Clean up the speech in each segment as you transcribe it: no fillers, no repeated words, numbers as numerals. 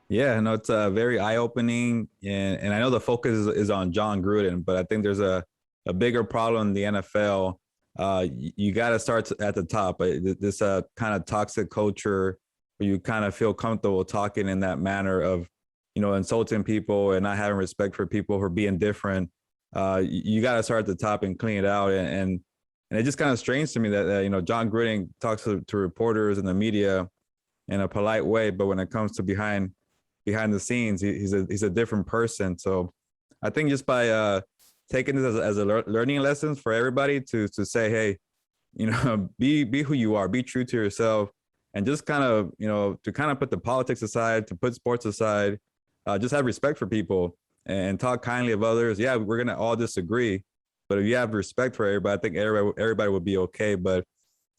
Yeah, no, it's very eye-opening, and I know the focus is on Jon Gruden, but I think there's a bigger problem in the NFL. You got to start at the top. This kind of toxic culture where you kind of feel comfortable talking in that manner of, insulting people and not having respect for people for being different. You got to start at the top and clean it out, and it's just kind of strange to me that Jon Gruden talks to reporters and the media in a polite way, but when it comes to behind the scenes, he's a different person. So I think just by taking this as a learning lessons for everybody to say, hey, be who you are, be true to yourself, and just kind of to kind of put the politics aside, to put sports aside, just have respect for people and talk kindly of others. Yeah, we're gonna all disagree, but if you have respect for everybody, I think everybody would be okay. But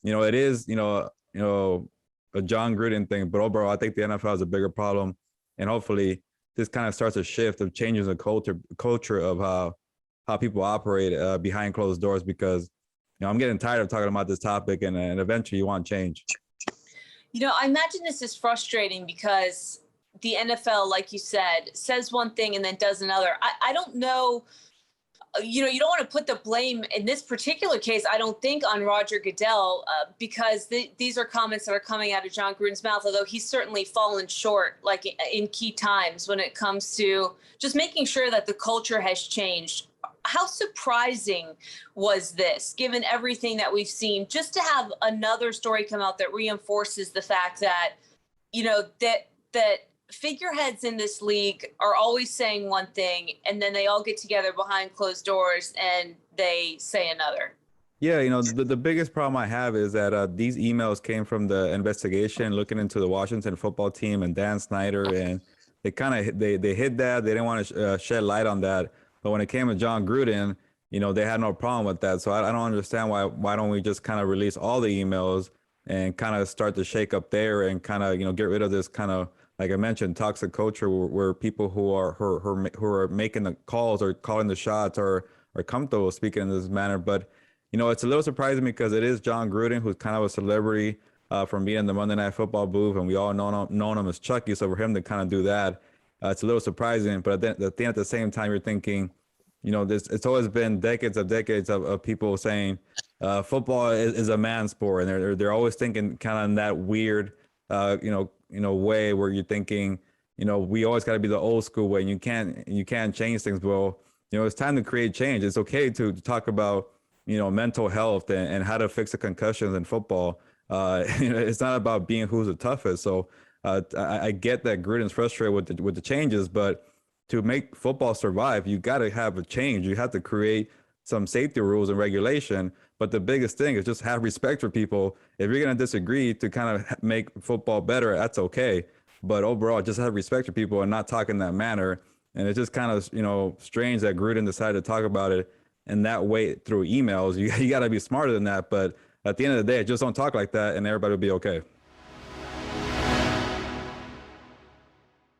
it is a Jon Gruden thing, but overall, I think the NFL is a bigger problem, and hopefully, this kind of starts a shift of changing the culture of how people operate behind closed doors. Because I'm getting tired of talking about this topic, and eventually, you want change. I imagine this is frustrating because the NFL, like you said, says one thing and then does another. I don't know. You don't want to put the blame in this particular case, I don't think, on Roger Goodell, because these are comments that are coming out of Jon Gruden's mouth, although he's certainly fallen short, like in key times when it comes to just making sure that the culture has changed. How surprising was this, given everything that we've seen, just to have another story come out that reinforces the fact that, that figureheads in this league are always saying one thing, and then they all get together behind closed doors and they say another. Yeah, the biggest problem I have is that these emails came from the investigation looking into the Washington football team and Dan Snyder, and they kind of they hid that. They didn't want to shed light on that. But when it came to Jon Gruden, they had no problem with that. So I don't understand why don't we just kind of release all the emails and kind of start to shake up there and kind of get rid of this kind of, like I mentioned, toxic culture where people who are making the calls or calling the shots are comfortable speaking in this manner. But it's a little surprising because it is Jon Gruden, who's kind of a celebrity from being in the Monday Night Football booth, and we all know him as Chucky. So for him to kind of do that, it's a little surprising. But at the same time, you're thinking, it's always been decades of people saying football is a man sport, and they're always thinking kind of in that weird, way where you're thinking, we always got to be the old school way, and you can't change things. Well, it's time to create change. It's okay to talk about mental health and how to fix the concussions in football. It's not about being who's the toughest. So I get that Gruden's frustrated with the changes, but to make football survive, you got to have a change. You have to create some safety rules and regulation. But the biggest thing is just have respect for people. If you're going to disagree to kind of make football better, that's okay. But overall, just have respect for people and not talk in that manner. And it's just kind of, strange that Gruden decided to talk about it in that way through emails. You got to be smarter than that. But at the end of the day, just don't talk like that and everybody will be okay.